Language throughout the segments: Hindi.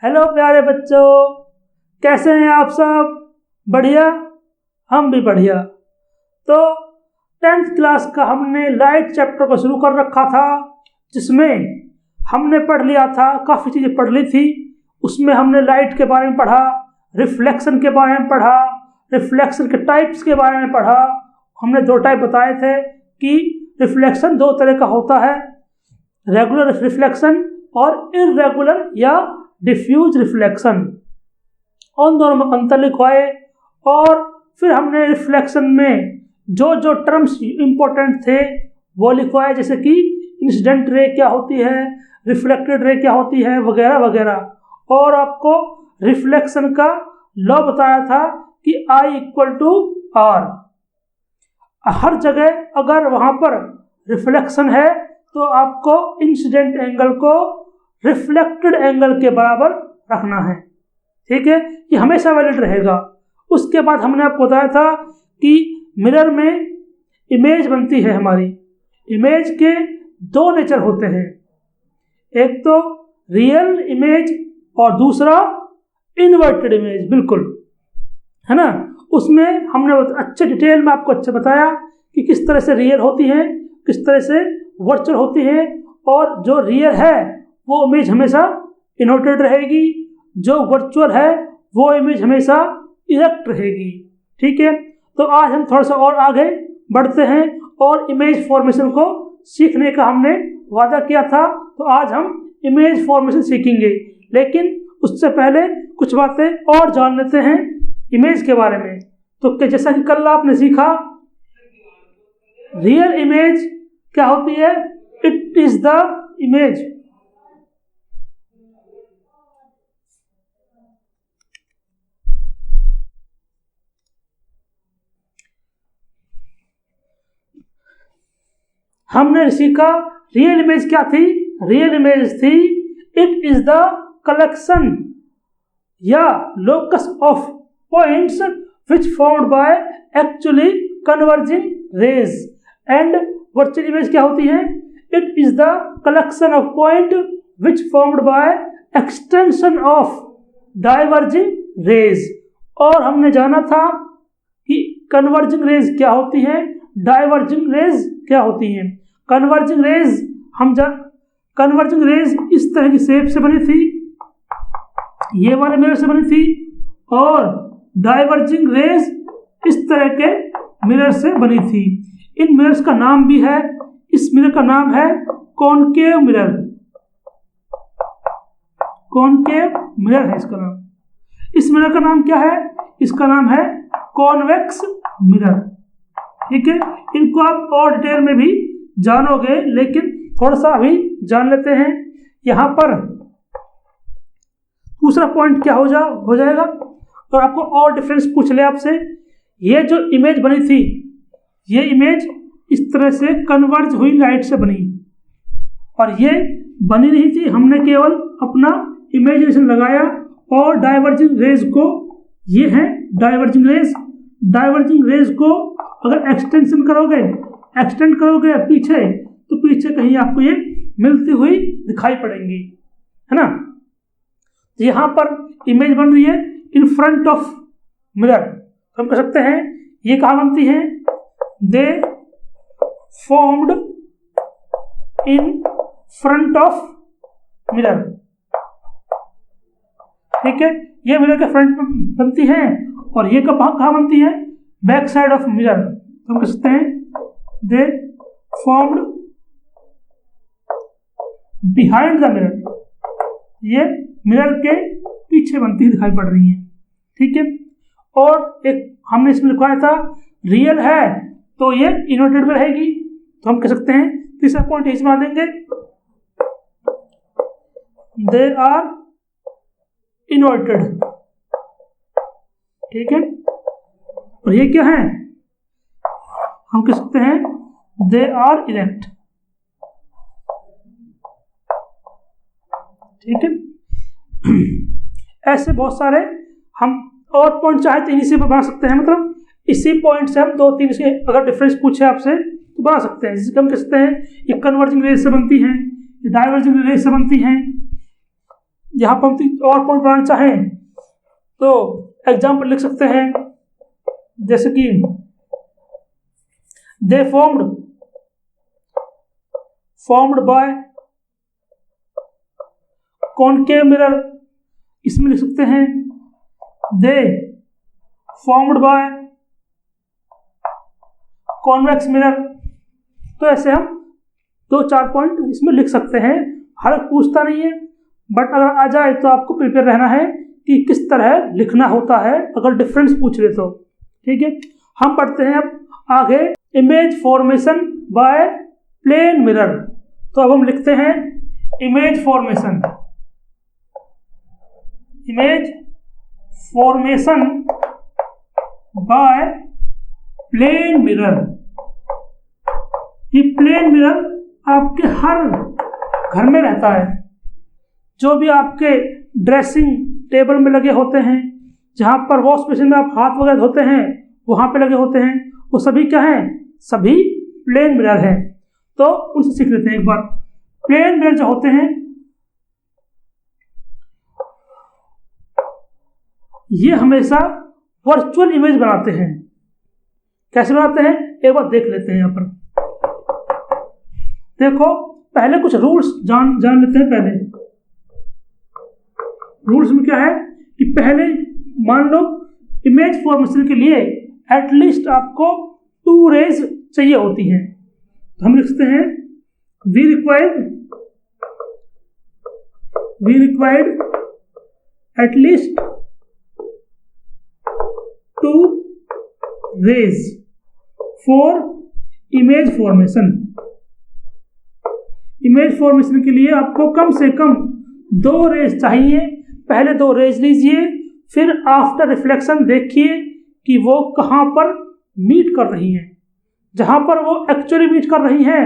हेलो प्यारे बच्चों, कैसे हैं आप सब? बढ़िया, हम भी बढ़िया। तो 10th क्लास का हमने लाइट चैप्टर को शुरू कर रखा था, जिसमें हमने पढ़ लिया था, काफ़ी चीज़ें पढ़ ली थी। उसमें हमने लाइट के बारे में पढ़ा, रिफ्लेक्शन के बारे में पढ़ा, रिफ्लेक्शन के टाइप्स के बारे में पढ़ा। हमने 2 टाइप बताए थे कि रिफ्लेक्शन 2 तरह का होता है, रेगुलर रिफ्लेक्शन और इर्रेगुलर या डिफ्यूज रिफ्लेक्शन। उन दोनों में अंतर लिखवाए और फिर हमने रिफ्लेक्शन में जो जो टर्म्स इम्पोर्टेंट थे वो लिखवाए, जैसे कि इंसिडेंट रे क्या होती है, रिफ्लेक्टेड रे क्या होती है, वगैरह वगैरह। और आपको रिफ्लेक्शन का लॉ बताया था कि I=R। हर जगह अगर वहाँ पर रिफ्लेक्शन है तो आपको इंसिडेंट एंगल को रिफ्लेक्टेड एंगल के बराबर रखना है, ठीक है? ये हमेशा वैलिड रहेगा। उसके बाद हमने आपको बताया था कि मिरर में इमेज बनती है हमारी। इमेज के 2 नेचर होते हैं, एक तो रियल इमेज और दूसरा इन्वर्टेड इमेज, बिल्कुल, है ना? उसमें हमने अच्छे डिटेल में आपको अच्छा बताया कि किस तरह से रियल होती है, किस तरह से वर्चुअल होती है। और जो रियल है वो इमेज हमेशा इन्वर्टेड रहेगी, जो वर्चुअल है वो इमेज हमेशा इरेक्ट रहेगी, ठीक है? तो आज हम थोड़ा सा और आगे बढ़ते हैं और इमेज फॉर्मेशन को सीखने का हमने वादा किया था। तो आज हम इमेज फॉर्मेशन सीखेंगे, लेकिन उससे पहले कुछ बातें और जान लेते हैं इमेज के बारे में। तो जैसा कि कल आपने सीखा, रियल इमेज क्या होती है? इट इज द इमेज हमने सीखा रियल इमेज क्या थी? रियल इमेज थी इट इज द कलेक्शन या locus of points which formed by actually converging rays. And virtual image क्या होती है? It is the collection of point which formed by extension of diverging rays. और हमने जाना था कि कन्वर्जिंग रेज क्या होती है, डाइवर्जिंग रेज क्या होती है। कन्वर्जिंग रेज इस तरह की शेप से बनी थी, ये वाले मिरर से बनी थी, और डाइवर्जिंग रेज इस तरह के मिरर से बनी थी। इन मिरर्स का नाम भी है, इस मिरर का नाम है कॉनकेव मिरर। कॉनकेव मिरर है इसका नाम। इस मिरर का नाम क्या है? इसका नाम है कॉन्वेक्स मिरर, ठीक है? इनको आप और डिटेल में भी जानोगे, लेकिन थोड़ा सा अभी जान लेते हैं। यहाँ पर दूसरा पॉइंट क्या हो जाएगा, और आपको और डिफरेंस पूछ ले आपसे। ये जो इमेज बनी थी, ये इमेज इस तरह से कन्वर्ज हुई लाइट से बनी, और ये बनी नहीं थी, हमने केवल अपना इमेजिनेशन लगाया। और डाइवर्जिंग रेज को, ये है डाइवर्जिंग रेज को अगर एक्सटेंड करोगे पीछे, तो पीछे कहीं आपको ये मिलती हुई दिखाई पड़ेंगी, है ना? तो यहाँ पर इमेज बन रही है इन फ्रंट ऑफ मिरर। तो हम कह सकते हैं ये कहाँ बनती है? दे formed in front of mirror, ठीक है? ये मिरर के फ्रंट में बनती है, और ये कहाँ बनती है? Back side of mirror. तो हम कह सकते हैं दे फॉर्म्ड बिहाइंड द मिरर। ये मिरर के पीछे बनती दिखाई पड़ रही है, ठीक है? और एक हमने इसमें लिखवाया था रियल है तो ये इन्वर्टेड में रहेगी। तो हम कह सकते हैं तीसरा पॉइंट इसमें आ देंगे, दे आर इन्वर्टेड, ठीक है? और ये क्या है? हम कह सकते हैं दे आर इरेक्ट, ठीक है? ऐसे बहुत सारे हम और पॉइंट चाहे तो इसी पर बना सकते हैं, मतलब इसी पॉइंट से हम 2-3 से अगर डिफरेंस पूछे आपसे तो बना सकते हैं। जैसे हम कह सकते हैं ये कन्वर्जिंग रेज से बनती है, ये डाइवर्जिंग रेज से बनती हैं, यहाँ पर हम और पॉइंट बनाना चाहें तो एग्जाम्पल लिख सकते हैं, जैसे कि दे फॉर्म्ड बाय कॉनकेव मिरर, इसमें लिख सकते हैं दे फॉर्म्ड बाय कॉन्वेक्स मिरर। तो ऐसे हम 2-4 पॉइंट इसमें लिख सकते हैं। हर पूछता नहीं है, बट अगर आ जाए तो आपको प्रिपेयर रहना है कि किस तरह लिखना होता है अगर डिफरेंस पूछ ले तो। ठीक है, हम पढ़ते हैं अब आगे image formation by plane mirror. तो अब हम लिखते हैं image formation by plane mirror. ये प्लेन मिरर आपके हर घर में रहता है, जो भी आपके ड्रेसिंग टेबल में लगे होते हैं, जहाँ पर वॉश बेसिन में आप हाथ वगैरह धोते हैं वहाँ पे लगे होते हैं, वो सभी क्या हैं? सभी प्लेन मिरर हैं। तो उनसे सीख लेते हैं एक बार। प्लेन मिरर जो होते हैं ये हमेशा वर्चुअल इमेज बनाते हैं। कैसे बनाते हैं एक बार देख लेते हैं। यहाँ पर देखो, पहले कुछ रूल्स जान लेते हैं। पहले रूल्स में क्या है कि पहले मान लो इमेज फॉर्मेशन के लिए एटलीस्ट आपको 2 रेज चाहिए होती हैं। तो हम लिखते हैं we required at least 2 rays for image formation. Image formation के लिए आपको कम से कम 2 रेज चाहिए। पहले 2 रेज लीजिए, फिर आफ्टर रिफ्लेक्शन देखिए कि वो कहाँ पर मीट कर रही हैं। जहाँ पर वो एक्चुअली मीट कर रही हैं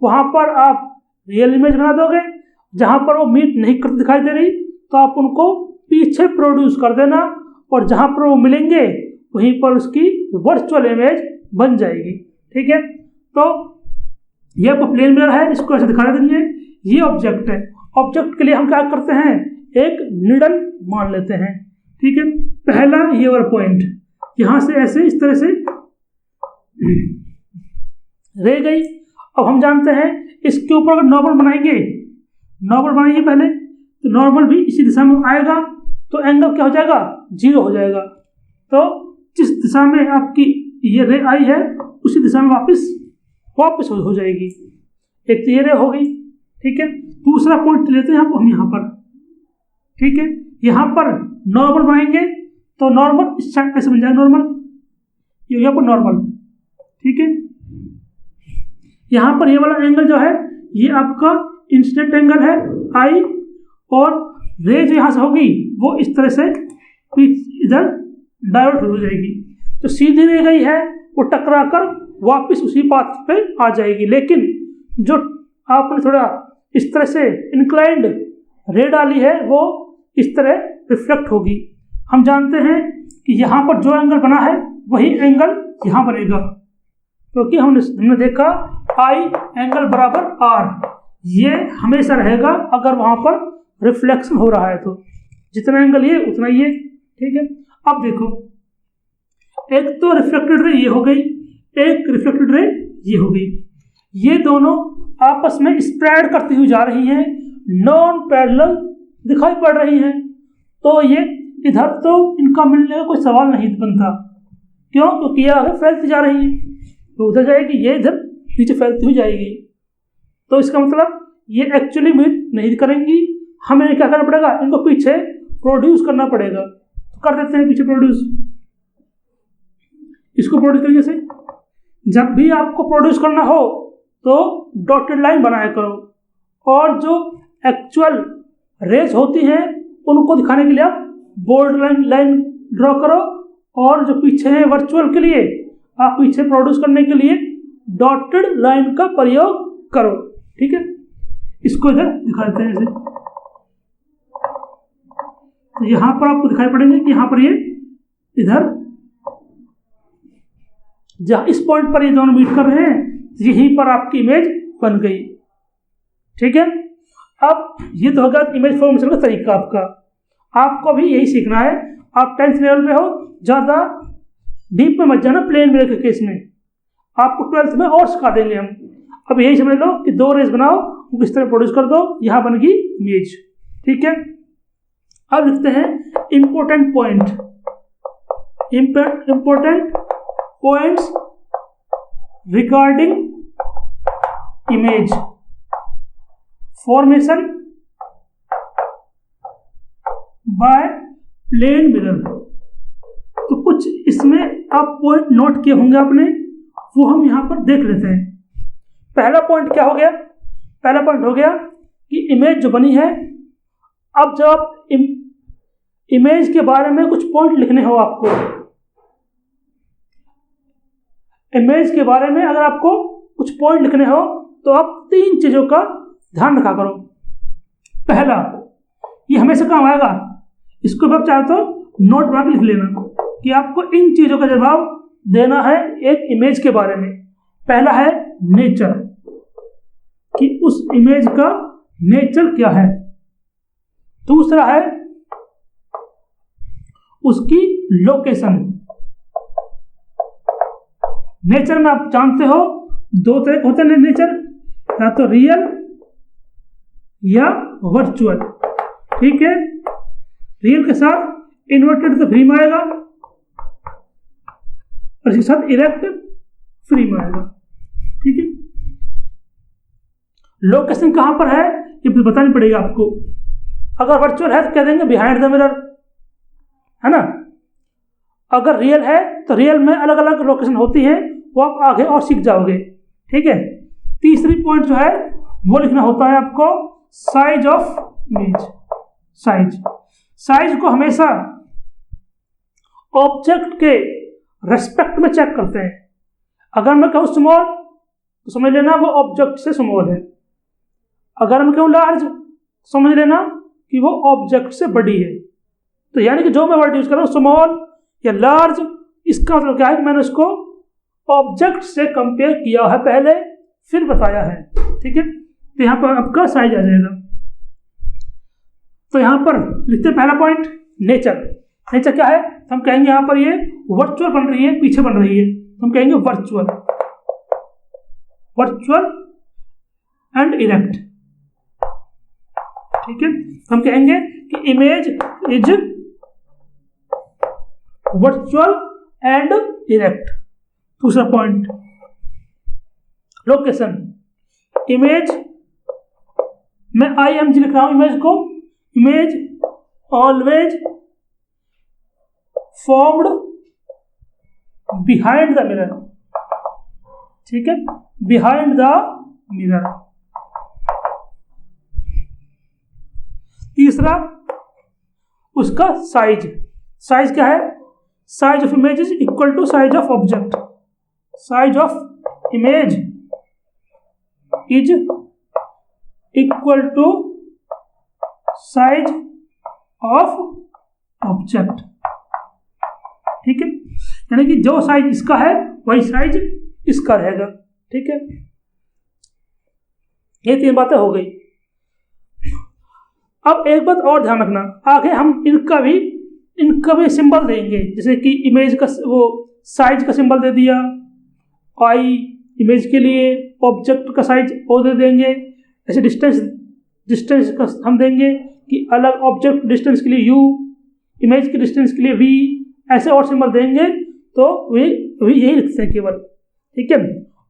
वहाँ पर आप रियल इमेज बना दोगे। जहाँ पर वो मीट नहीं करती दिखाई दे रही तो आप उनको पीछे प्रोड्यूस कर देना, और जहाँ पर वो मिलेंगे वहीं पर उसकी वर्चुअल इमेज बन जाएगी। ठीक है, तो ये आपका प्लेन मिरर है, इसको ऐसे दिखा देंगे। ये ऑब्जेक्ट है, ऑब्जेक्ट के लिए हम क्या करते हैं, एक निडल मान लेते हैं। ठीक है, पहला ये वाला पॉइंट यहां से ऐसे इस तरह से रह गई। अब हम जानते हैं इसके ऊपर अगर नॉर्मल बनाएंगे पहले, तो नॉर्मल भी इसी दिशा में आएगा, तो एंगल क्या हो जाएगा, 0 हो जाएगा। तो जिस दिशा में आपकी ये रे आई है उसी दिशा में वापस हो जाएगी। एक तो ये रे हो गई। ठीक है, दूसरा पॉइंट लेते हैं हम यहाँ पर। ठीक है, यहाँ पर नॉर्मल बनाएंगे तो नॉर्मल इस साइड ऐसे बन जाएगा, नॉर्मल यहाँ पर नॉर्मल। ठीक है, यहाँ पर ये वाला एंगल जो है ये आपका इंसिडेंट एंगल है आई, और रे जो यहाँ से होगी वो इस तरह से इधर डाइवर्ट हो जाएगी। तो सीधी रह गई है वो टकरा कर वापस उसी पाथ पे आ जाएगी, लेकिन जो आपने थोड़ा इस तरह से इंक्लाइंड रे डाली है वो इस तरह रिफ्लेक्ट होगी। हम जानते हैं कि यहाँ पर जो एंगल बना है वही एंगल यहाँ बनेगा, क्योंकि हमने देखा आई एंगल बराबर आर, ये हमेशा रहेगा अगर वहाँ पर रिफ्लेक्शन हो रहा है तो। जितना एंगल ये उतना ये। ठीक है, अब देखो, एक तो रिफ्लेक्टेड रे ये हो गई, एक रिफ्लेक्टेड रे ये हो गई। ये दोनों आपस में स्प्रेड करती हुई जा रही हैं, नॉन पैरेलल दिखाई पड़ रही हैं। तो ये इधर तो इनका मिलने का कोई सवाल नहीं बनता। क्यों? क्योंकि ये आगे फैलती जा रही है, तो उधर जाएगी, ये इधर पीछे फैलती हुई जाएगी। तो इसका मतलब ये एक्चुअली मीट नहीं करेंगी, हमें क्या करना पड़ेगा, इनको पीछे प्रोड्यूस करना पड़ेगा। तो कर देते हैं पीछे प्रोड्यूस। इसको प्रोड्यूस करिए से, जब भी आपको प्रोड्यूस करना हो तो डॉटेड लाइन बनाया करो, और जो एक्चुअल रेज होती हैं उनको दिखाने के लिए आप बोल्ड लाइन ड्रॉ करो, और जो पीछे है वर्चुअल के लिए आप पीछे प्रोड्यूस करने के लिए डॉटेड लाइन का प्रयोग करो। ठीक है, इसको इधर दिखा देते हैं ऐसे। तो यहां पर आपको दिखाई पड़ेंगे कि यहां पर ये इधर जहां इस पॉइंट पर ये दोनों मीट कर रहे हैं, यहीं पर आपकी इमेज बन गई। ठीक है, अब ये तो होगा इमेज फॉर्मेशन का तरीका आपको भी यही सीखना है। आप 10th लेवल में हो, ज़्यादा डीप में मत जाना प्लेन वेव के केस में, आपको 12th में और सिखा देंगे हम। अब यही समझ लो कि 2 रेज बनाओ, किस तरह प्रोड्यूस कर दो, यहाँ बन गई इमेज। ठीक है, अब लिखते हैं important points regarding image formation by plane mirror. तो कुछ इसमें आप पॉइंट नोट किए होंगे आपने, वो हम यहां पर देख लेते हैं। पहला पॉइंट क्या हो गया? पहला पॉइंट हो गया कि इमेज जो बनी है, अब जब आप इमेज के बारे में कुछ पॉइंट लिखने हो, आपको इमेज के बारे में अगर आपको कुछ पॉइंट लिखने हो तो आप 3 चीजों का ध्यान रखा करो। पहला, ये हमेशा काम आएगा, इसको भी आप चाहे तो नोट बना के लिख लेना कि आपको इन चीजों का जवाब देना है एक इमेज के बारे में। पहला है नेचर, कि उस इमेज का नेचर क्या है। दूसरा है उसकी लोकेशन। नेचर में आप जानते हो 2 तरह के होते हैं नेचर, या तो रियल या वर्चुअल। ठीक है, रियल के साथ इन्वर्टेड तो फ्री में आएगा और इसके साथ इरेक्ट फ्री में आएगा। ठीक है, लोकेशन कहां पर है ये बतानी पड़ेगी आपको। अगर वर्चुअल है तो कह देंगे बिहाइंड द मिरर, है ना। अगर रियल है तो रियल में अलग अलग लोकेशन होती है, वो आप आगे और सीख जाओगे। ठीक है, तीसरी पॉइंट जो है वो लिखना होता है आपको साइज ऑफ इमेज। साइज को हमेशा ऑब्जेक्ट के रेस्पेक्ट में चेक करते हैं। अगर मैं कहूँ स्मॉल तो समझ लेना वो ऑब्जेक्ट से स्मॉल है, अगर मैं कहूँ लार्ज समझ लेना कि वो ऑब्जेक्ट से बड़ी है। तो यानी कि जो मैं वर्ड यूज कर रहा हूँ स्मॉल या लार्ज, इसका मतलब क्या है कि मैंने उसको ऑब्जेक्ट से कंपेयर किया है पहले, फिर बताया है। ठीक है, तो यहाँ पर आपका साइज आ जाएगा। तो यहाँ पर लिखते हैं पहला पॉइंट नेचर। नेचर क्या है? हम कहेंगे यहाँ पर ये वर्चुअल बन रही है, पीछे बन रही है, हम कहेंगे वर्चुअल एंड इरेक्ट। ठीक है, हम कहेंगे कि image is virtual and erect. दूसरा पॉइंट लोकेशन। इमेज मैं IMG लिख रहा हूं इमेज को। Image always formed behind the mirror. ठीक है, बिहाइंड द मिरर। तीसरा उसका साइज। साइज क्या है? Size of image is equal to size of object. Size of image is equal to size of object. ठीक है, यानी कि जो साइज इसका है वही साइज इसका रहेगा। ठीक है, ये 3 बातें हो गई। अब एक बात और ध्यान रखना, आगे हम इनका भी सिंबल देंगे, जैसे कि इमेज का वो साइज का सिंबल दे दिया आई इमेज के लिए, ऑब्जेक्ट का साइज ओ दे देंगे। ऐसे डिस्टेंस का हम देंगे कि अलग ऑब्जेक्ट डिस्टेंस के लिए यू, इमेज के डिस्टेंस के लिए वी, ऐसे और सिंबल देंगे तो वे यही लिखते हैं केवल। ठीक है,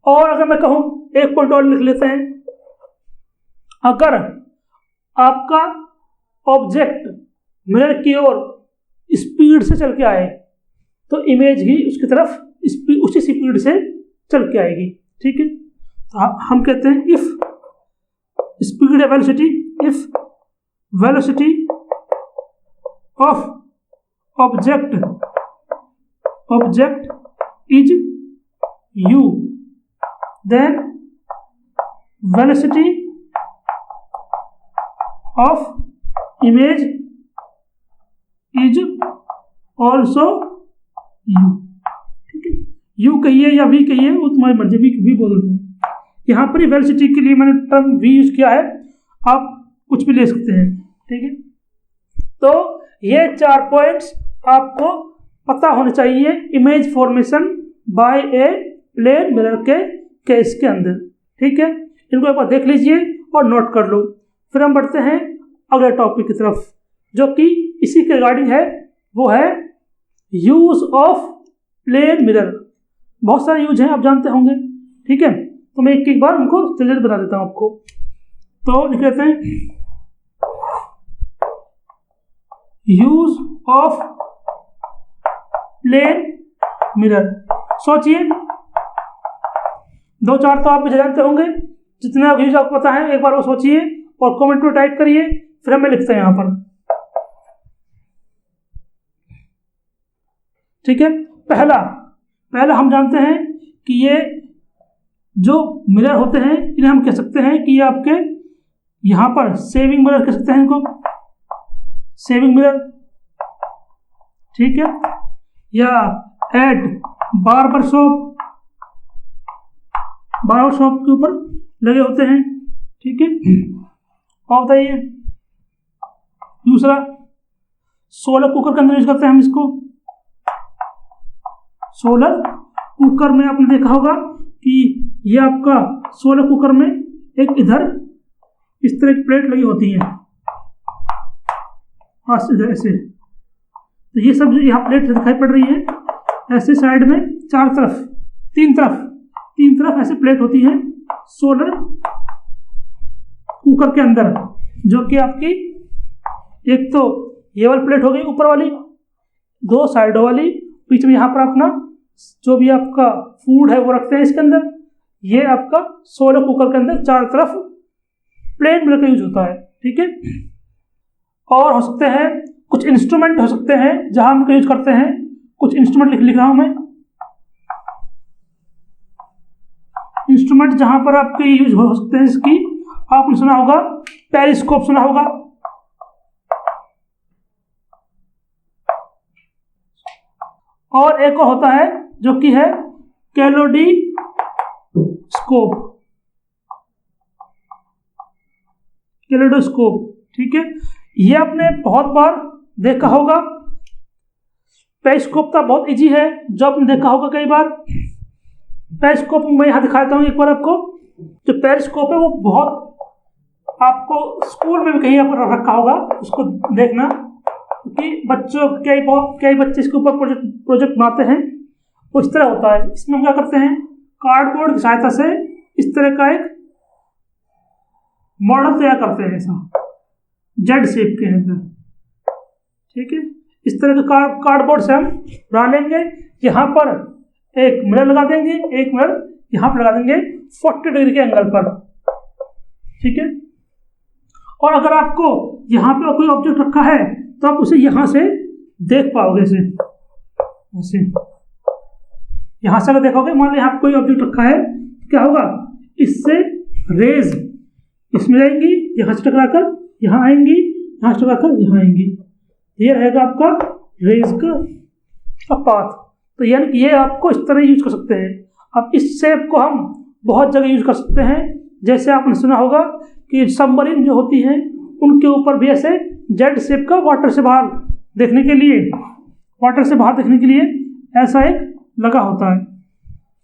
और अगर मैं कहूँ एक पॉइंट और लिख लेते हैं, अगर आपका ऑब्जेक्ट मिरर की ओर स्पीड से चल के आए तो इमेज ही उसकी तरफ उसी स्पीड से चल के आएगी। ठीक है, तो हम कहते हैं इफ स्पीड या velocity, if velocity of object is u, then velocity of image is also u। ठीक है, u कहिए या v कहिए, वो तुम्हारी मर्जी, v बोल देते हैं। यहाँ पर वेलोसिटी के लिए मैंने टर्म v यूज किया है, आप कुछ भी ले सकते हैं। ठीक है, तो ये 4 पॉइंट्स आपको पता होने चाहिए image formation by a plane mirror के केस के अंदर। ठीक है, इनको एक बार देख लीजिए और नोट कर लो। फिर हम बढ़ते हैं अगले टॉपिक की तरफ, जो कि इसी के रिगार्डिंग है, वो है यूज ऑफ प्लेन मिरर। बहुत सारे यूज हैं, आप जानते होंगे। ठीक है, तो मैं एक बार उनको जल्दी बता देता हूँ आपको। तो लिख लेते हैं यूज ऑफ प्लेन मिरर। सोचिए, 2-4 तो आप भी जानते होंगे, जितने आप यूज आपको पता है एक बार वो सोचिए और कमेंट में टाइप करिए, फिर हमें लिखते हैं यहाँ पर। ठीक है, पहला हम जानते हैं कि ये जो मिरर होते हैं इन्हें हम कह सकते हैं कि ये आपके यहाँ पर सेविंग मिरर कह सकते हैं इनको, सेविंग मिरर। ठीक है, या एट बार्बर शॉप के ऊपर लगे होते हैं। ठीक है, और बताइए दूसरा, सोलर कुकर के अंदर यूज करते हैं हम इसको। सोलर कुकर में आपने देखा होगा कि ये आपका सोलर कुकर में एक इधर इस तरह की प्लेट लगी होती है, इधर ऐसे। तो ये सब जो यहाँ प्लेट दिखाई पड़ रही है, ऐसे साइड में तीन तरफ ऐसे प्लेट होती है सोलर कुकर के अंदर, जो कि आपकी एक तो ये वाली प्लेट हो गई ऊपर वाली, 2 साइडों वाली, बीच में यहाँ पर अपना जो भी आपका फूड है वो रखते हैं इसके अंदर। ये आपका सोलर कुकर के अंदर 4 तरफ प्लेन मिरर का यूज होता है। ठीक है, और हो सकते हैं कुछ इंस्ट्रूमेंट हो सकते हैं जहां हम यूज करते हैं। कुछ इंस्ट्रूमेंट लिख रहा हूं मैं, इंस्ट्रूमेंट जहां पर आपके यूज हो सकते हैं इसकी। आपने सुना होगा पेरिस्कोप, सुना होगा। और एक और होता है जो कि है कैलोडोस्कोप। ठीक है, ये आपने बहुत बार देखा होगा। पेरिस्कोप तो बहुत इजी है, जो आपने देखा होगा कई बार। पेरिस्कोप मैं यहाँ दिखाता हूँ एक बार आपको। जो पेरिस्कोप है वो बहुत आपको स्कूल में भी कहीं पर रखा होगा, उसको देखना कि बच्चों कई बच्चे इसके ऊपर प्रोजेक्ट बनाते हैं। वो इस तरह होता है। इसमें हम क्या करते हैं, कार्डबोर्ड की सहायता से इस तरह का एक मॉडल तैयार करते हैं, ऐसा जेड शेप के अंदर। ठीक है, इस तरह का कार्डबोर्ड से हम बना लेंगे। यहाँ पर एक मिरर लगा देंगे, एक मिरर यहाँ पर लगा देंगे 40 डिग्री के एंगल पर। ठीक है, और अगर आपको यहाँ पर कोई ऑब्जेक्ट रखा है तो आप उसे यहाँ से देख पाओगे, ऐसे यहाँ से अगर देखोगे, मान लो यहाँ पर कोई ऑब्जेक्ट रखा है तो क्या होगा, इससे रेज इसमें जाएंगी, यहाँ से टकराकर यहाँ आएंगी, यहाँ से टकराकर यहाँ आएंगी। ये रहेगा आपका रेज का पाथ। तो यानी कि ये आपको इस तरह यूज कर सकते हैं। अब इस शेप को हम बहुत जगह यूज कर सकते हैं। जैसे आपने सुना होगा कि सबमरीन जो होती है उनके ऊपर भी ऐसे जेड शेप का वाटर से बाहर देखने के लिए ऐसा एक लगा होता है।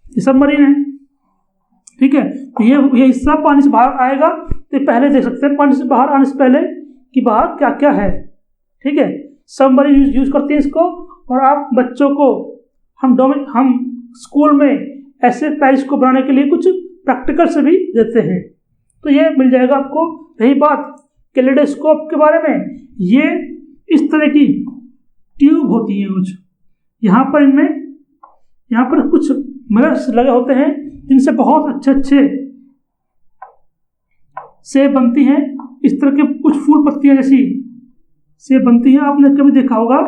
ये सबमरीन है। ठीक है, तो ये हिस्सा पानी से बाहर आएगा तो पहले देख सकते हैं पानी से बाहर आने से पहले कि बाहर क्या क्या है। ठीक है, सबमरीन यूज करते हैं इसको। और आप बच्चों को हम स्कूल में ऐसे पेरिस्कोप बनाने के लिए कुछ प्रैक्टिकल से भी देते हैं। तो ये मिल जाएगा आपको। रही बात कैलेडोस्कोप के बारे में, ये इस तरह की ट्यूब होती है कुछ, यहाँ पर कुछ मिरर्स लगे होते हैं जिनसे बहुत अच्छे सेब बनती हैं। इस तरह के कुछ फूल पत्तियां जैसी सेब बनती है। आपने कभी देखा होगा,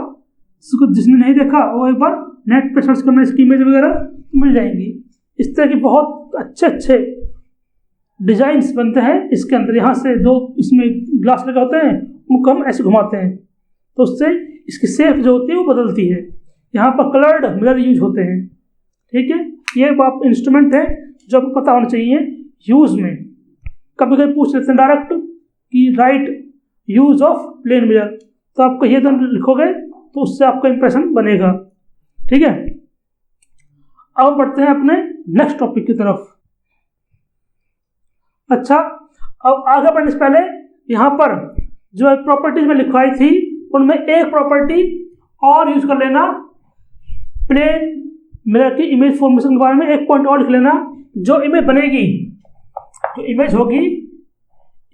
जिसने नहीं देखा वो एक बार नेट पे सर्च करना, इसकी इमेज वगैरह मिल जाएंगी। इस तरह के बहुत अच्छे डिजाइन्स बनते हैं इसके अंदर। यहाँ से 2 इसमें ग्लास लगे होते हैं, उनको हम ऐसे घुमाते हैं तो उससे इसकी शेप जो होती है वो बदलती है। यहाँ पर कलर्ड मिरर यूज होते हैं। ठीक है, ये आप इंस्ट्रूमेंट है जो आपको पता होना चाहिए यूज में। कभी कभी पूछ लेते हैं डायरेक्ट कि write use of plane mirror, तो आपको ये तो लिखोगे तो उससे आपका इंप्रेशन बनेगा। ठीक है, अब बढ़ते हैं अपने नेक्स्ट टॉपिक की तरफ। अच्छा, अब आगे बढ़ने से पहले यहाँ पर जो प्रॉपर्टीज में लिखवाई थी उनमें एक प्रॉपर्टी और यूज कर लेना, प्लेन मिरर की इमेज फॉर्मेशन के बारे में एक पॉइंट और लिख लेना। जो इमेज बनेगी, जो इमेज होगी,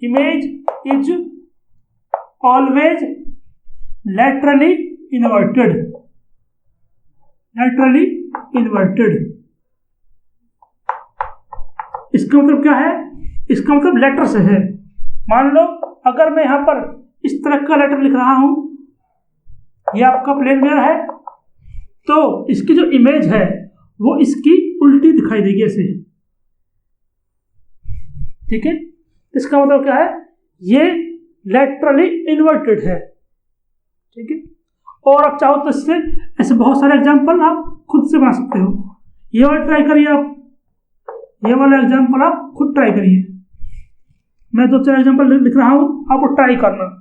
image is always laterally inverted, laterally inverted. इसका मतलब क्या है? इसका मतलब लेटर से है। मान लो अगर मैं यहां पर इस तरह का लेटर लिख रहा हूं, ये आपका प्लेन मिरर है, तो इसकी जो इमेज है वो इसकी उल्टी दिखाई देगी ऐसे। ठीक है, इसका मतलब क्या है? ये लैटरली इन्वर्टेड है। ठीक है, और आप चाहो तो इससे ऐसे बहुत सारे एग्जांपल आप खुद से बना सकते हो। ये वाला ट्राई करिए आप, ये वाला एग्जांपल आप खुद ट्राई करिए। मैं 2-4 एग्जांपल लिख रहा हूं, आप वो ट्राई करना।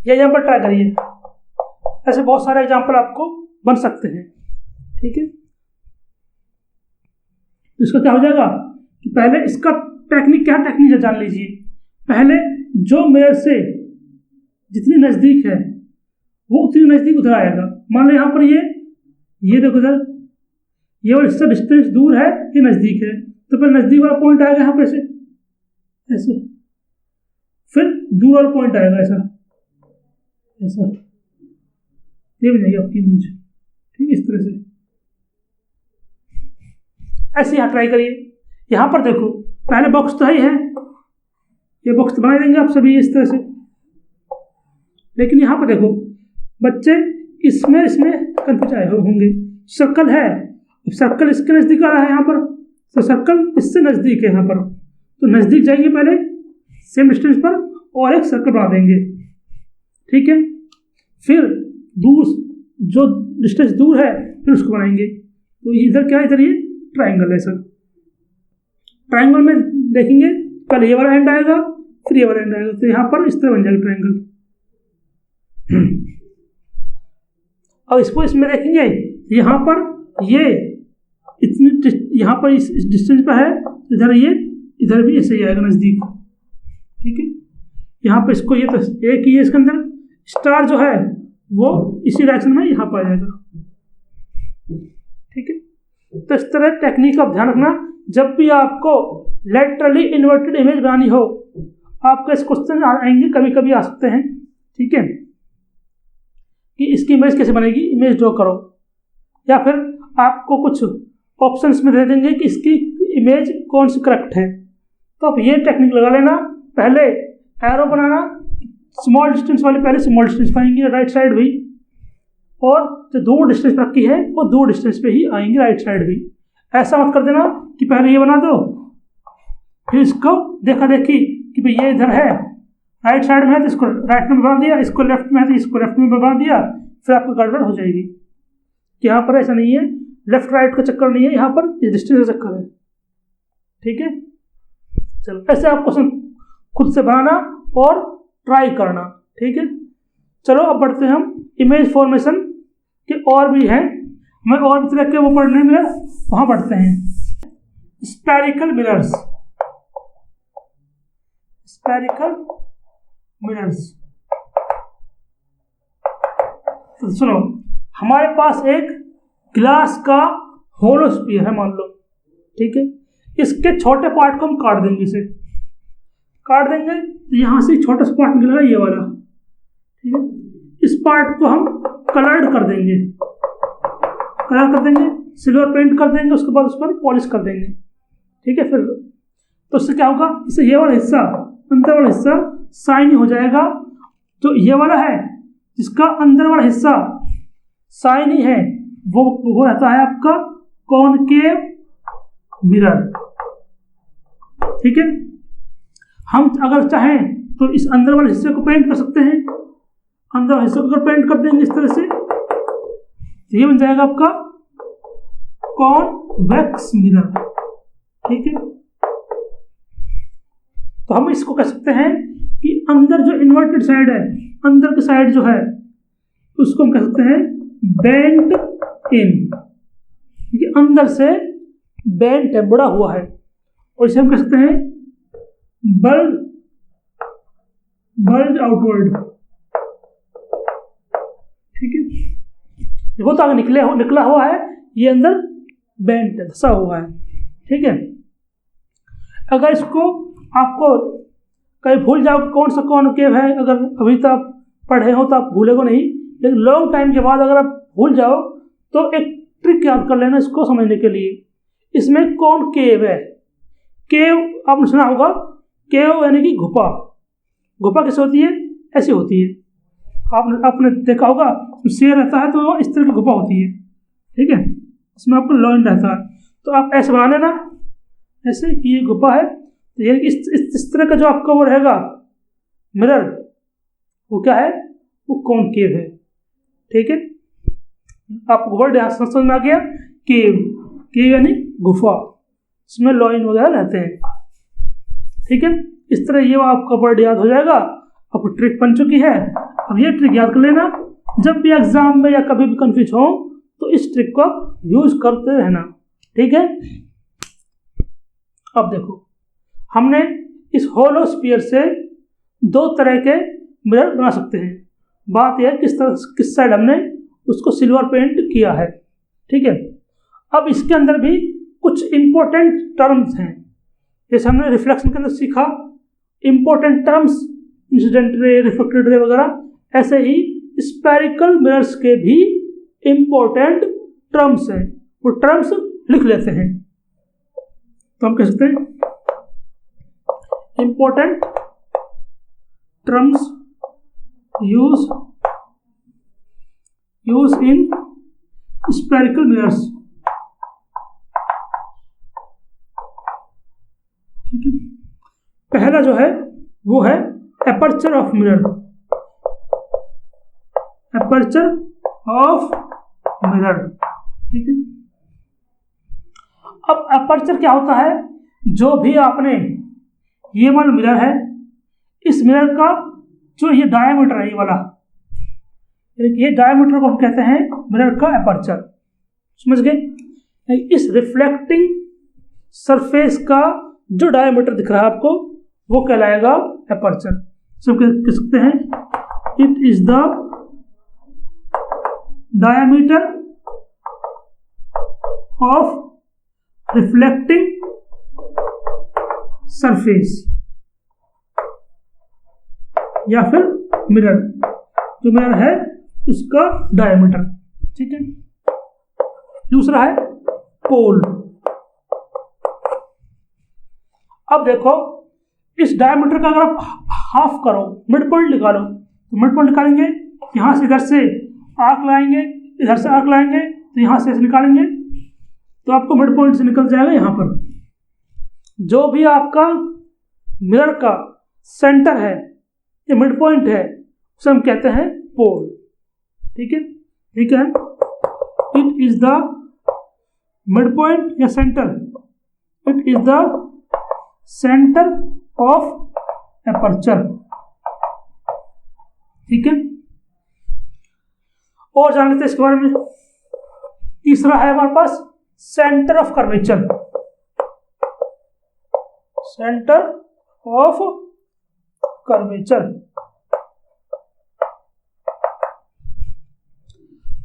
ये एग्जाम्पल ट्राई करिए, ऐसे बहुत सारे एग्जाम्पल आपको बन सकते हैं। ठीक है, तो इसका क्या हो जाएगा कि पहले इसका टेक्निक क्या टेक्निक जान लीजिए। पहले जो मिरर से जितनी नज़दीक है वो उतनी नज़दीक उधर आएगा। मान लो यहाँ पर ये देखो इधर, ये और इससे डिस्टेंस दूर है, ये नज़दीक है, तो पहले नज़दीक वाला पॉइंट आएगा यहाँ पर ऐसे ऐसे, फिर दूर वाला पॉइंट आएगा ऐसा ऐसा, ये भी जाएगी आपकी इमेज। ठीक है, इस तरह से ऐसे यहाँ ट्राई करिए। यहाँ पर देखो पहले बॉक्स तो ही है, ये बॉक्स तो बना देंगे आप सभी इस तरह से, लेकिन यहाँ पर देखो बच्चे इसमें कंफ्यूज आए होंगे। सर्कल है, सर्कल इसके नज़दीक आ रहा है यहाँ पर, तो सर्कल इससे नज़दीक है यहाँ पर, तो नज़दीक जाएंगे पहले सेम डिस्टेंस पर और एक सर्कल बना देंगे। ठीक है, फिर दूर जो डिस्टेंस दूर है फिर उसको बनाएंगे। तो इधर क्या है, इधर ये ट्राइंगल है सर। ट्राइंगल में देखेंगे पहले ये वाला एंड आएगा, फिर ये वाला एंड आएगा, तो यहाँ पर इस तरह बन जाएगा ट्राइंगल। और इसको इसमें देखेंगे यहाँ पर ये इतनी, यहाँ पर इस डिस्टेंस पर है, इधर भी ऐसे ही आएगा नज़दीक। ठीक है, यहाँ पर इसको ये तो एक ही है, इसके अंदर स्टार जो है वो इसी डायरेक्शन में यहाँ पर आ जाएगा। ठीक है, तो इस तरह टेक्निक का ध्यान रखना। जब भी आपको लैटरली इन्वर्टेड इमेज बनानी हो, आपको इस क्वेश्चन आएंगे, कभी कभी आ सकते हैं। ठीक है, कि इसकी इमेज कैसे बनेगी, इमेज ड्रॉ करो, या फिर आपको कुछ ऑप्शंस में दे देंगे कि इसकी इमेज कौन सी करेक्ट है, तो आप ये टेक्निक लगा लेना। पहले एरो बनाना, स्मॉल डिस्टेंस वाले पहले स्मॉल डिस्टेंस पर आएंगे राइट साइड भी, और जो दूर डिस्टेंस पर रखी है वो दूर डिस्टेंस पे ही आएंगे राइट साइड भी। ऐसा मत कर देना कि पहले ये बना दो फिर इसको देखा देखी कि भाई ये इधर है राइट साइड में है तो इसको राइट में बना दिया, इसको लेफ्ट में है तो इसको लेफ्ट में बना दिया, फिर आपको गड़बड़ हो जाएगी। यहाँ पर ऐसा नहीं है, लेफ्ट राइट का चक्कर नहीं है, यहाँ पर इस डिस्टेंस का चक्कर है। ठीक है, चलो ऐसे आप क्वेश्चन खुद से बनाना और ट्राई करना। ठीक है, चलो अब बढ़ते हैं हम इमेज फॉर्मेशन के और भी हैं, हमें और भी तरह के वो पढ़ने मिले, वहाँ बढ़ते हैं। Spherical mirrors, spherical mirrors. तो सुनो, हमारे पास एक ग्लास का होलो स्फीयर है मान लो। ठीक है, इसके छोटे पार्ट को हम काट देंगे, इसे काट देंगे तो यहाँ से छोटा सा पार्ट निकलेगा ये वाला। ठीक है, इस पार्ट को हम कलर्ड कर देंगे, कलर कर देंगे, सिल्वर पेंट कर देंगे, उसके बाद उस पर पॉलिश कर देंगे। ठीक है, फिर तो उससे क्या होगा, इससे ये वाला हिस्सा, अंदर वाला हिस्सा शाइनी हो जाएगा। तो ये वाला है जिसका अंदर वाला हिस्सा शाइनी है वो रहता है आपका कॉनकेव मिरर। ठीक है, हम अगर चाहें तो इस अंदर वाले हिस्से को पेंट कर सकते हैं। अंदर वाले हिस्से को अगर पेंट कर देंगे इस तरह से तो ये बन जाएगा आपका कॉन्वेक्स मिरर। ठीक है, तो हम इसको कह सकते हैं कि अंदर जो इन्वर्टेड साइड है, अंदर की साइड जो है उसको हम कह सकते हैं बेंट इन, क्योंकि अंदर से बेंट है, बड़ा हुआ है। और इसे हम कह सकते हैं बल्ज आउटवर्ड। ठीक है, देखो तो आगे निकला हुआ है, ये अंदर बेंट है, धसा हुआ है। ठीक है, अगर इसको आपको कहीं भूल जाओ कौन सा कॉनकेव है, अगर अभी तो आप पढ़े हो तो आप भूलेगो नहीं, लेकिन लॉन्ग टाइम के बाद अगर आप भूल जाओ तो एक ट्रिक याद कर लेना इसको समझने के लिए। इसमें कॉनकेव है, केव आपने सुना होगा, केव यानी कि गुफा। गुफा कैसे होती है? ऐसी होती है, आपने देखा होगा शेर रहता है तो इस तरह की गुफा होती है। ठीक है, इसमें आपको लॉइन रहता है, तो आप ऐसे बना लेना, ऐसे कि ये गुफा है, तो ये इस तरह का जो आपका वो रहेगा मिरर, वो क्या है? वो कॉनकेव है। ठीक है, आपको वर्ड यहाँ समझ में आ गया, केव यानी गुफा, इसमें लॉइन वगैरह रहते हैं। ठीक है, इस तरह ये आपका वर्ड याद हो जाएगा, आपको ट्रिक बन चुकी है। अब ये ट्रिक याद कर लेना, जब भी एग्जाम में या कभी भी कंफ्यूज हो तो इस ट्रिक को आप यूज करते रहना। ठीक है, अब देखो हमने इस होलो स्फीयर से दो तरह के मिरर बना सकते हैं। बात यह किस साइड हमने उसको सिल्वर पेंट किया है। ठीक है, अब इसके अंदर भी कुछ इंपॉर्टेंट टर्म्स हैं, जैसे हमने रिफ्लेक्शन के अंदर सीखा important terms, incident ray, reflected ray वगैरह, ऐसे ही स्फेरिकल मिरर्स के भी इंपॉर्टेंट टर्म्स हैं, वो टर्म्स लिख लेते हैं। तो हम कह सकते हैं important terms use in spherical mirrors. ठीक है, पहला जो है वो है aperture of mirror. Aperture of mirror. ठीक है, अब एपर्चर क्या होता है? जो भी आपने ये वाला मिरर है, इस मिरर का जो ये डायमीटर है, ये वाला, ये डायमीटर को हम कहते हैं मिरर का एपर्चर। समझ गए? इस रिफ्लेक्टिंग सरफेस का जो डायमीटर दिख रहा है आपको, वो कहलाएगा एपर्चर। सब कह सकते हैं it is the diameter of reflecting surface, या फिर मिरर, जो मिरर है उसका डायमीटर। ठीक है, दूसरा है पोल। अब देखो इस डायमीटर का अगर आप हाफ करो, मिड पॉइंट निकालो, तो मिड पॉइंट निकालेंगे, यहां से इधर से आर्क लाएंगे, इधर से आर्क लाएंगे, तो यहां से निकालेंगे, तो आपको मिड पॉइंट से निकल जाएगा यहां पर। जो भी आपका मिरर का सेंटर है, ये मिड पॉइंट है, उसे हम कहते हैं पोल। ठीक है, ठीक है, it is the mid point या centre, it is the centre of aperture. ठीक है, और जान लेते हैं इसके बारे में। तीसरा है हमारे पास centre of curvature. Centre of curvature,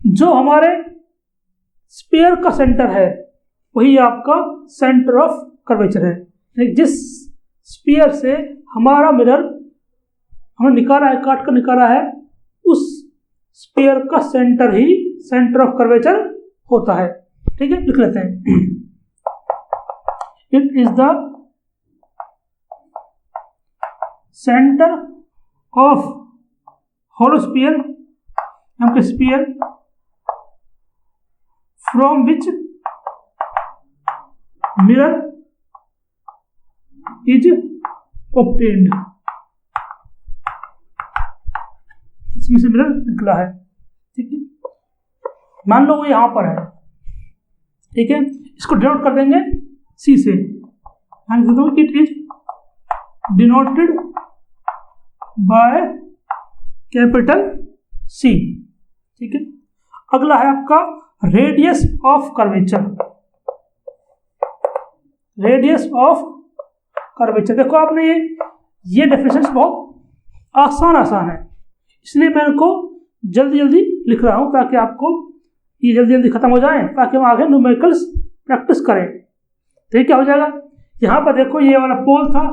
जो हमारे स्फीयर का सेंटर है वही आपका सेंटर ऑफ कर्वेचर है। जिस स्फीयर से हमारा मिरर हमने निकाला है, काट कर निकाला है, उस स्फीयर का सेंटर ही सेंटर ऑफ कर्वेचर होता है। ठीक है, लिख लेते हैं it is the centre of hollow sphere sphere from which mirror is obtained, इसमें से मिरर निकला है। ठीक है, मान लो वो यहां पर है। ठीक है, इसको डिनोट कर देंगे सी से। It is denoted by capital C. ठीक है, अगला है आपका radius of curvature. Radius of curvature, देखो आपने ये डेफिनेशन बहुत आसान है, इसलिए मैं इनको जल्दी जल्दी लिख रहा हूं ताकि आपको ये जल्दी जल्दी खत्म हो जाए, ताकि हम आगे न्यूमेरिकल्स प्रैक्टिस करें। तो ये क्या हो जाएगा, यहां पर देखो ये वाला पोल था।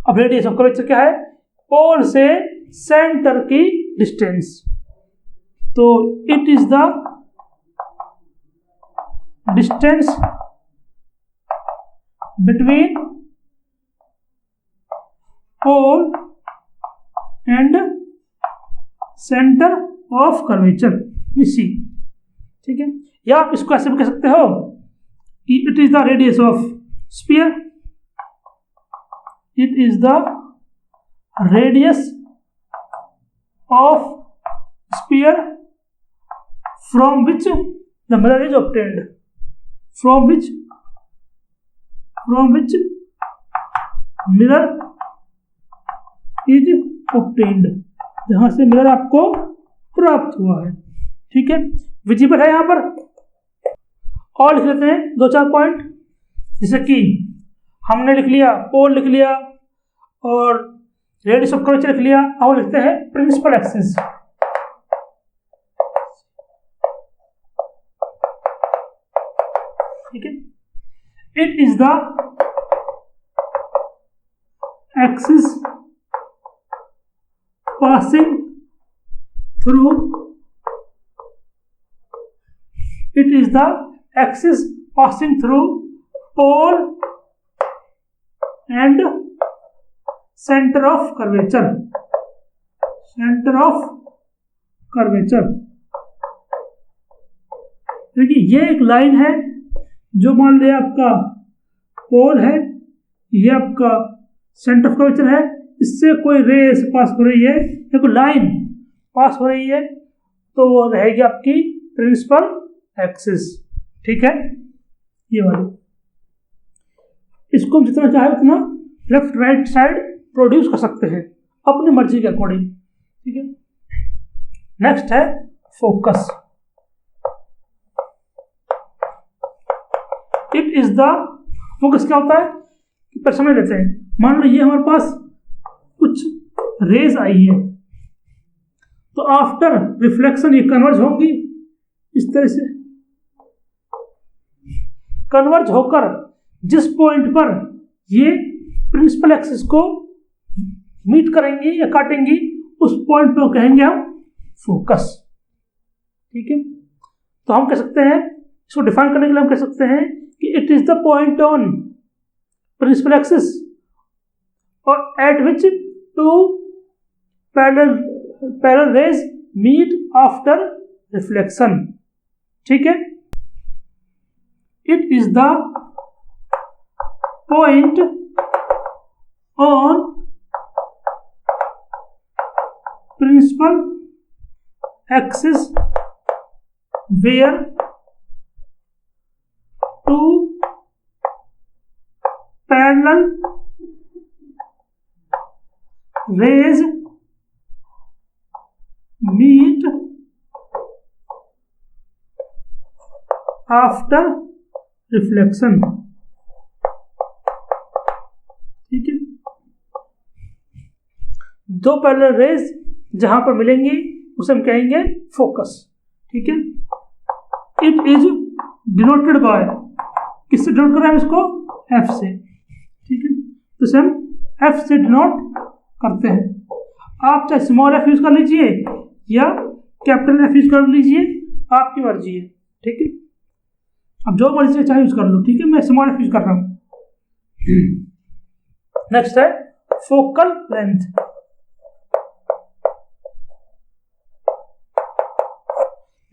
अब रेडियस ऑफ कर्वेचर क्या है, पोल से सेंटर की डिस्टेंस। तो it is the distance between pole and centre of curvature C. ठीक है, या आप इसको ऐसे भी कह सकते हो कि it is the radius of sphere, it is the radius of sphere from which the mirror is obtained, from which mirror is obtained, जहां से मिरर आपको प्राप्त हुआ है। ठीक है, विजिबल है यहां पर। और लिख लेते हैं 2-4 पॉइंट, जैसे कि हमने लिख लिया पोल, लिख लिया और रेडियस ऑफ कर्वेचर लिख लिया। अब लिखते हैं प्रिंसिपल एक्सिस। ठीक है, it is the axis passing through, it is the axis passing through pole and center of curvature, center of curvature। देखिए ये एक लाइन है जो मान लिया आपका पोल है, ये आपका सेंटर ऑफ कर्वेचर है, इससे कोई रेस पास हो रही है या कोई लाइन पास हो रही है, तो वो रहेगी आपकी प्रिंसिपल एक्सिस। ठीक है, ये वाली, इसको हम जितना चाहे उतना लेफ्ट राइट साइड प्रोड्यूस कर सकते हैं अपनी मर्जी के अकॉर्डिंग। ठीक है, नेक्स्ट है focus. It is the focus क्या होता है पर समझ लेते हैं। मान लो ये हमारे पास कुछ रेज आई है, तो आफ्टर रिफ्लेक्शन ये कन्वर्ज होंगी इस तरह से, कन्वर्ज होकर जिस पॉइंट पर ये प्रिंसिपल एक्सिस को मीट करेंगी या काटेंगी, उस पॉइंट को कहेंगे हम फोकस। ठीक है, तो हम कह सकते हैं, इसको डिफाइन करने के लिए हम कह सकते हैं कि it is the point on principal axis और at which two parallel rays meet after reflection. ठीक है, it is the point on principal axis where two parallel rays meet after reflection। ठीक है, दो पैरेलल रेज जहां पर मिलेंगी उसे हम कहेंगे फोकस। ठीक है, इट इज डिनोटेड बाय, किससे डिनोट कर रहे हैं इसको, एफ से। ठीक है, तो इसे हम एफ से डिनोट करते हैं। आप चाहे स्मॉल एफ यूज कर लीजिए या कैपिटल एफ यूज कर लीजिए, आपकी मर्जी है। ठीक है, अब जो मर्जी से चाहे यूज कर लो। ठीक है, मैं स्मॉल एफ यूज कर रहा हूं। नेक्स्ट है फोकल लेंथ।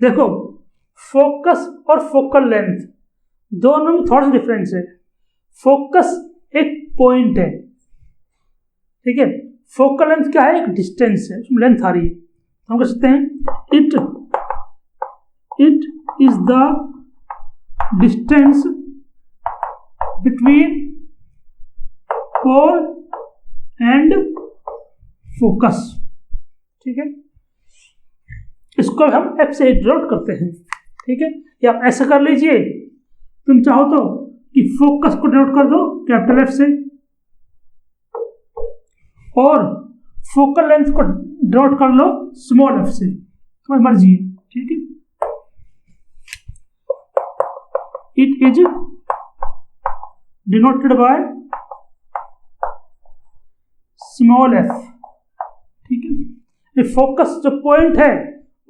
देखो फोकस और फोकल लेंथ दोनों में थोड़ा सा डिफरेंस है। फोकस एक पॉइंट है, ठीक है। फोकल लेंथ क्या है? एक डिस्टेंस है, उसमें लेंथ आ रही है। हम कह सकते हैं it is the distance between pole and focus, ठीक है। इसको हम एफ से डिनोट करते हैं, ठीक है। या आप ऐसा कर लीजिए, तुम चाहो तो कि फोकस को डिनोट कर दो कैपिटल एफ से और फोकल लेंथ को डिनोट कर लो स्मॉल एफ से, तुम्हारी मर्जी है, ठीक है। It is denoted by small F, ठीक है। फोकस जो पॉइंट है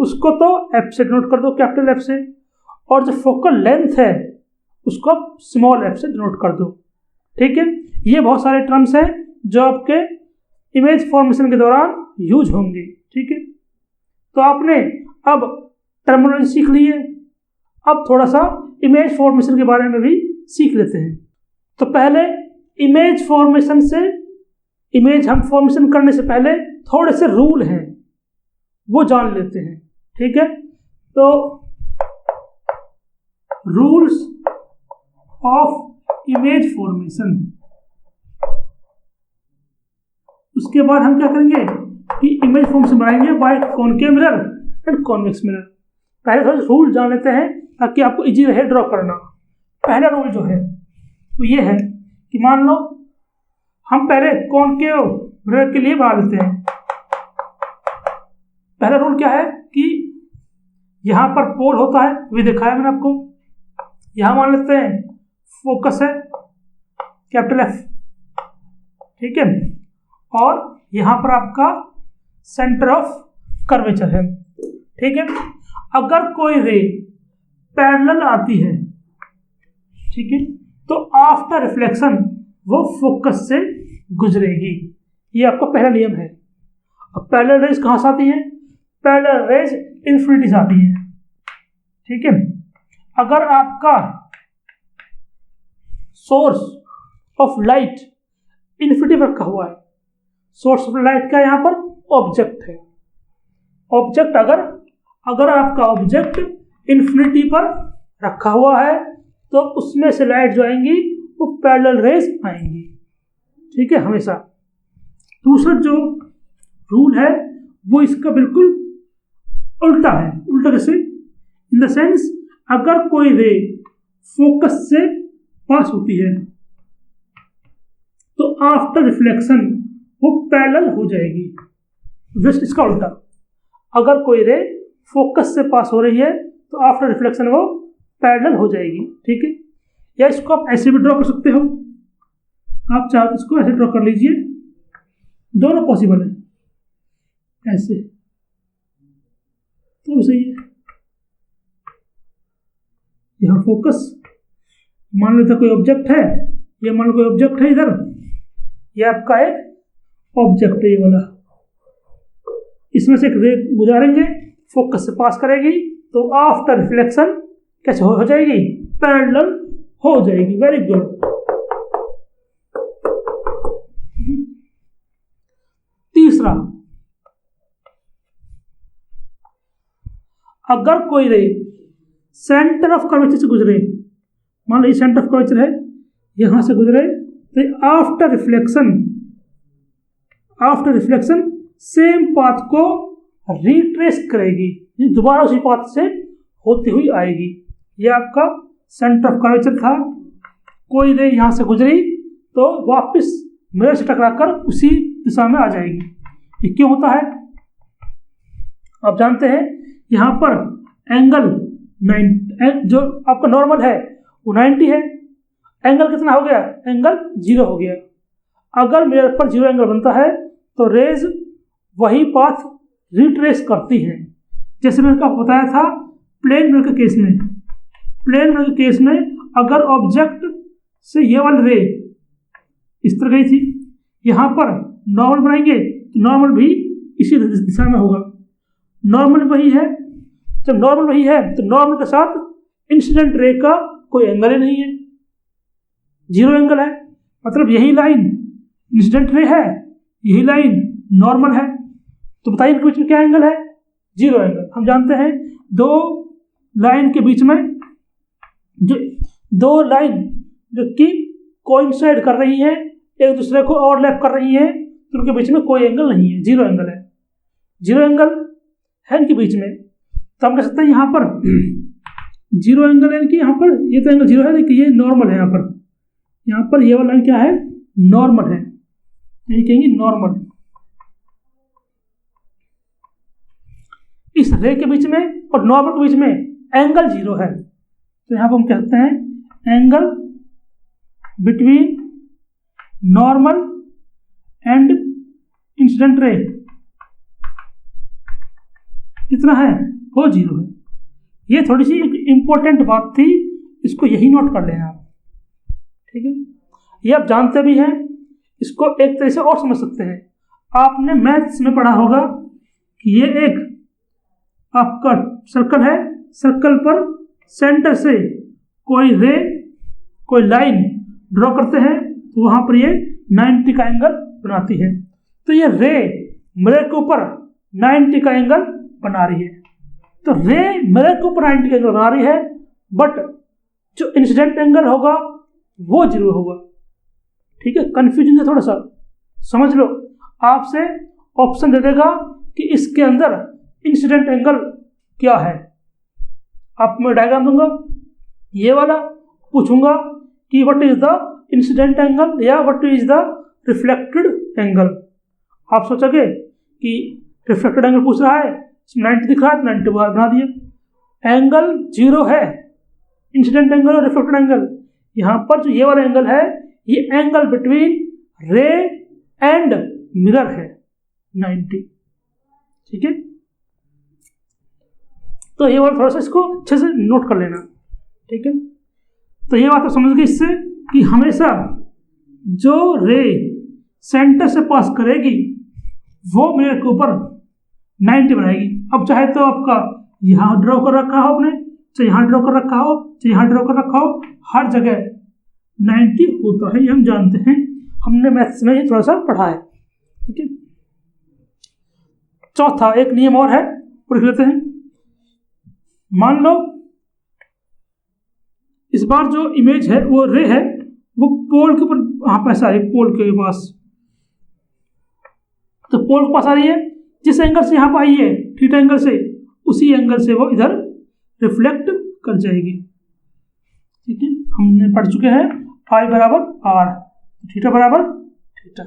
उसको तो एफ से डिनोट कर दो कैपिटल एफ से, और जो फोकल लेंथ है उसको आप स्मॉल एफ से डिनोट कर दो, ठीक है। ये बहुत सारे टर्म्स हैं जो आपके इमेज फॉर्मेशन के दौरान यूज होंगे, ठीक है। तो आपने अब टर्मिनोलॉजी सीख ली है, अब थोड़ा सा इमेज फॉर्मेशन के बारे में भी सीख लेते हैं। तो पहले इमेज फॉर्मेशन से, इमेज हम फॉर्मेशन करने से पहले थोड़े से रूल हैं वो जान लेते हैं, ठीक है। तो रूल्स ऑफ इमेज फॉर्मेशन, उसके बाद हम क्या करेंगे कि इमेज फॉर्मेशन बनाएंगे by concave mirror and convex mirror. पहले थोड़े रूल जान लेते हैं ताकि आपको इजी रहे ड्रॉ करना। पहला रूल जो है वो ये है कि मान लो हम पहले कॉनकेव मिरर के लिए बना लेते हैं। पहला रूल क्या है कि यहां पर पोल होता है, अभी दिखाया मैंने आपको। यहां मान लेते हैं फोकस है कैपिटल एफ, ठीक है, और यहां पर आपका सेंटर ऑफ कर्वेचर है, ठीक है। अगर कोई रे पैरेलल आती है, ठीक है, तो आफ्टर रिफ्लेक्शन वो फोकस से गुजरेगी। ये आपका पहला नियम है। अब पैरेलल रेज कहां से आती है? पैरेलल रेज इन्फिनिटी से आती है, ठीक है। अगर आपका सोर्स ऑफ लाइट इन्फिनिटी पर रखा हुआ है, सोर्स ऑफ लाइट का यहां पर ऑब्जेक्ट है, ऑब्जेक्ट अगर आपका ऑब्जेक्ट इन्फिनिटी पर रखा हुआ है तो उसमें से लाइट जो आएंगी वो पैरेलल रेज आएंगी, ठीक है, हमेशा। दूसरा जो रूल है वो इसका बिल्कुल उल्टा है। उल्टा कैसे? इन द सेंस अगर कोई रे फोकस से पास होती है तो आफ्टर रिफ्लेक्शन वो पैरेलल हो जाएगी। जस्ट इसका उल्टा, अगर कोई रे फोकस से पास हो रही है तो आफ्टर रिफ्लेक्शन वो पैरेलल हो जाएगी, ठीक है। या इसको आप ऐसे भी ड्रॉ कर सकते हो, आप चाहो तो इसको ऐसे ड्रॉ कर लीजिए, दोनों पॉसिबल है, ऐसे तो सही है। यहां फोकस, मान लो कोई ऑब्जेक्ट है, ये मान लो कोई ऑब्जेक्ट है इधर, ये आपका एक ऑब्जेक्ट है ये वाला, इसमें से एक रे गुजारेंगे, फोकस से पास करेगी तो आफ्टर रिफ्लेक्शन कैसे हो जाएगी? पैरेलल हो जाएगी। Very good. तीसरा, अगर कोई रे सेंटर ऑफ कर्वेचर से गुजरे, मान लो ये सेंटर ऑफ कर्वेचर है, यहां से गुजरे तो आफ्टर रिफ्लेक्शन सेम पाथ को रिट्रेस करेगी, दोबारा उसी पाथ से होती हुई आएगी। ये आपका सेंटर ऑफ कर्वेचर था, कोई रे यहां से गुजरी तो वापस मिरर से टकराकर उसी दिशा में आ जाएगी। ये क्यों होता है आप जानते हैं? यहां पर एंगल जो आपका नॉर्मल है वो 90 है, एंगल कितना हो गया? एंगल 0 हो गया। अगर मिरर पर 0 एंगल बनता है तो रेज वही पाथ रिट्रेस करती है। जैसे मैंने आपको बताया था प्लेन मिरर के केस में, प्लेन मिरर के केस में अगर ऑब्जेक्ट से ये वाली रे इस तरह गई थी, यहां पर नॉर्मल बनाएंगे तो नॉर्मल भी इसी दिशा में होगा, नॉर्मल वही है जब नॉर्मल वही है तो नॉर्मल के साथ इंसिडेंट रे का कोई एंगल ही नहीं है, जीरो एंगल है। मतलब यही लाइन इंसिडेंट रे है, यही लाइन नॉर्मल है, तो बताइए इनके बीच में क्या एंगल है? Zero angle. हम जानते हैं दो लाइन के बीच में जो दो लाइन जो कि कोइंसाइड कर रही है, एक दूसरे को ओवरलैप कर रही है, तो उनके बीच में कोई एंगल नहीं है, जीरो एंगल है। जीरो एंगल है इनके बीच में, तो हम कह सकते हैं यहाँ पर जीरो एंगल है कि यहाँ पर ये तो एंगल जीरो है, लेकिन ये नॉर्मल है। यहाँ पर ये वाला लाइन क्या है? नॉर्मल है, ये कहेंगे नॉर्मल। इस रे के बीच में और नॉर्मल के बीच में एंगल जीरो है, तो यहाँ पर हम कह सकते हैं angle between normal and incident ray कितना है? वो जीरो है। ये थोड़ी सी एक इम्पोर्टेंट बात थी, इसको यही नोट कर लेना आप, ठीक है। ये आप जानते भी हैं, इसको एक तरह से और समझ सकते हैं। आपने मैथ्स में पढ़ा होगा कि ये एक आपका सर्कल है, सर्कल पर सेंटर से कोई रे कोई लाइन ड्रॉ करते हैं, तो वहाँ पर ये 90 का एंगल बनाती है। तो ये रे मिरर के ऊपर 90 का एंगल बना रही है, तो रे मिरर के ऊपर 90 का एंगल बना रही है, बट जो इंसिडेंट एंगल होगा वो जीरो होगा, ठीक है। कंफ्यूजन है थोड़ा सा, समझ लो। आपसे ऑप्शन दे देगा कि इसके अंदर इंसिडेंट एंगल क्या है, आप मैं डायग्राम दूंगा, ये वाला पूछूंगा कि what is the incident angle या what is the reflected angle. आप सोचोगे कि रिफ्लेक्टेड एंगल पूछ रहा है, 90 दिख रहा है तो 90 बना दिया। एंगल जीरो है, इंसिडेंट एंगल और रिफ्लेक्टेड एंगल। यहाँ पर जो ये वाला एंगल है, ये एंगल बिटवीन रे एंड मिरर है 90, ठीक है। तो ये वाला थोड़ा सा इसको अच्छे से नोट कर लेना, ठीक है। तो ये बात तो समझ गए इससे कि हमेशा जो रे सेंटर से पास करेगी वो मिरर के ऊपर 90 बनाएगी। अब चाहे तो आपका यहाँ ड्रॉ कर रखा हो आपने, चाहे यहाँ ड्रॉ कर रखा हो, चाहे यहाँ ड्रॉ कर रखा हो, हर जगह 90 होता है, ये हम जानते हैं, हमने मैथ्स में ये थोड़ा सा पढ़ा है, ठीक है। चौथा एक नियम और है, वो लिख लेते हैं। मान लो इस बार जो इमेज है वो रे है, वो पोल के ऊपर वहां पास आ रही है, पोल के पास, तो पोल के पास आ रही है, जिस एंगल से यहाँ पर आई है थीटा एंगल से, उसी एंगल से वो इधर रिफ्लेक्ट कर जाएगी, ठीक है। हमने पढ़ चुके हैं फाई बराबर आर, थीटा बराबर थीटा।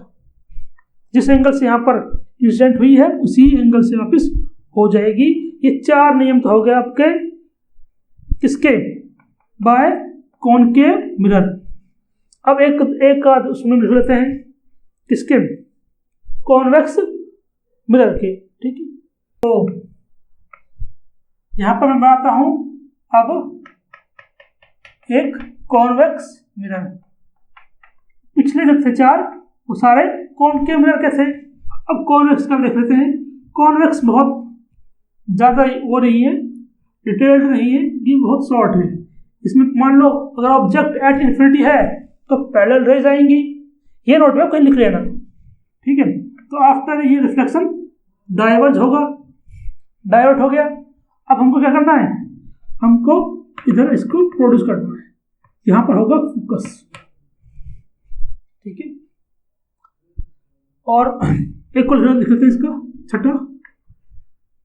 जिस एंगल से यहाँ पर इंसिडेंट हुई है उसी एंगल से वापस हो जाएगी। ये चार नियम तो हो गए आपके किसके? By concave mirror. अब एक उसमें लिख लेते हैं किसके? कॉन्वेक्स मिरर के, ठीक है। तो यहां पर मैं बनाता हूं अब एक कॉन्वेक्स मिरर। पिछले जो थे चार वो सारे कॉनकेव मिरर के थे, अब कॉन्वेक्स का देख लेते हैं। कॉन्वेक्स बहुत ज़्यादा वो नहीं है, डिटेल्ड नहीं है, ये बहुत शॉर्ट है। इसमें मान लो अगर ऑब्जेक्ट एट इन्फिनिटी है तो पैरेलल रेज आएंगी, ये नोट में कहीं लिख लेना, ठीक है। तो आफ्टर ये रिफ्लेक्शन डाइवर्ज होगा, डाइवर्ट हो गया। अब हमको क्या करना है? हमको इधर इसको प्रोड्यूस करना है, यहाँ पर होगा फोकस, ठीक है। और एक को लिख लेते हैं इसका छठा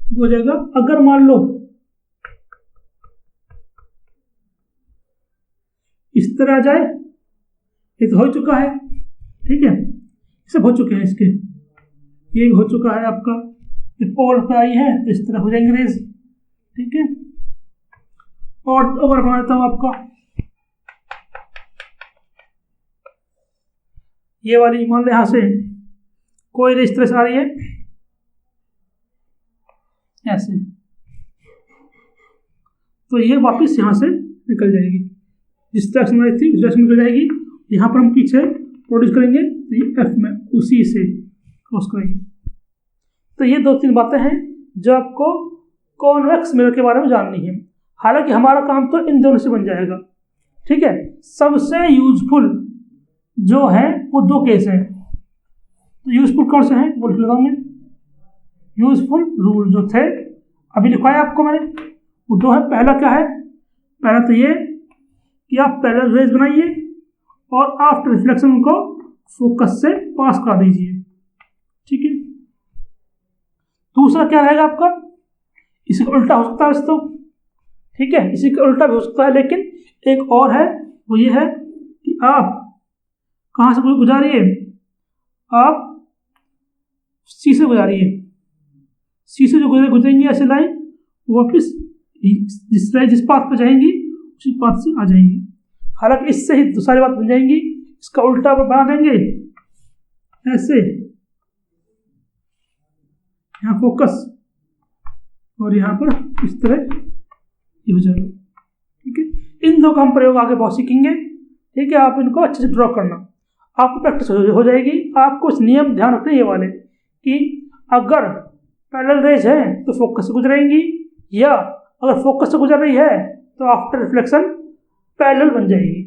हो जाएगा। अगर मान लो इस तरह आ जाए, ये तो हो चुका है, ठीक है, सब हो चुके हैं इसके, ये हो चुका है आपका, ये पोल पे आई है तो इस तरह हो जाएंगे रेज, ठीक है। और अगर बना देता हूं आपका ये वाली, मान लो यहां से कोई रेज इस तरह से आ रही है ऐसे, तो ये वापस यहां से निकल जाएगी, जिस तरह से थी उस तरह से निकल जाएगी। यहाँ पर हम पीछे प्रोड्यूस करेंगे तो ये एफ में उसी से क्रॉस करेंगे। तो ये दो तीन बातें हैं जो आपको कॉन्वेक्स मिरर के बारे में जाननी है। हालांकि हमारा काम तो इन दोनों से बन जाएगा, ठीक है। सबसे यूजफुल जो है वो दो केस हैं, तो यूजफुल कौन से हैं वो लिख लेता हूँ मैं। यूजफुल रूल जो थे अभी लिखवाया आपको मैंने, वो दो है। पहला क्या है, पहला तो ये कि आप पैरेलल रेज बनाइए और आफ्टर रिफ्लेक्शन उनको फोकस से पास करा दीजिए, ठीक है। दूसरा क्या रहेगा आपका, इसी का उल्टा हो सकता है वैसे तो, ठीक है, इसी का उल्टा भी हो सकता है, लेकिन एक और है, वो ये है कि आप कहाँ से गुजारिए, आप सी से गुजारिए। सी से जो गुजरेंगी ऐसे लाइन वापस जिस पाथ पर जाएंगी उसी पाथ से आ जाएंगी। हालांकि इससे ही सारी बात बन जाएंगी, इसका उल्टा बना देंगे ऐसे, यहाँ फोकस और यहाँ पर इस तरह ये हो जाएगा, ठीक है। इन दो का हम प्रयोग आगे बहुत सीखेंगे, ठीक है। आप इनको अच्छे से ड्रॉ करना, आपको प्रैक्टिस हो जाएगी। आपको कुछ नियम ध्यान रखने ये वाले कि अगर पैरेलल रेज है तो फोकस से गुजरेंगी, या अगर फोकस से गुजर रही है तो आफ्टर रिफ्लेक्शन पैरेलल बन जाएगी।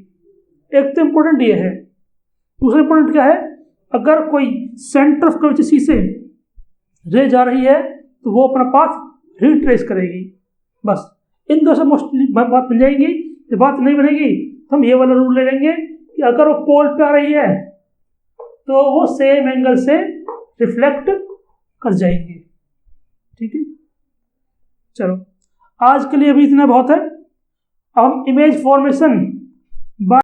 एक तो इम्पोर्टेंट ये है। दूसरा इम्पोर्टेंट क्या है, अगर कोई सेंटर ऑफ कर्वेचर से रे जा रही है तो वो अपना पाथ रिट्रेस करेगी। बस इन दो से मोस्टली बात बन जाएगी। जब बात नहीं बनेगी तो हम ये वाला रूल ले लेंगे कि अगर वो पोल पे आ रही है तो वो सेम एंगल से रिफ्लेक्ट कर जाएंगे, ठीक है। चलो आज के लिए अभी इतना बहुत है। अब हम इमेज फॉर्मेशन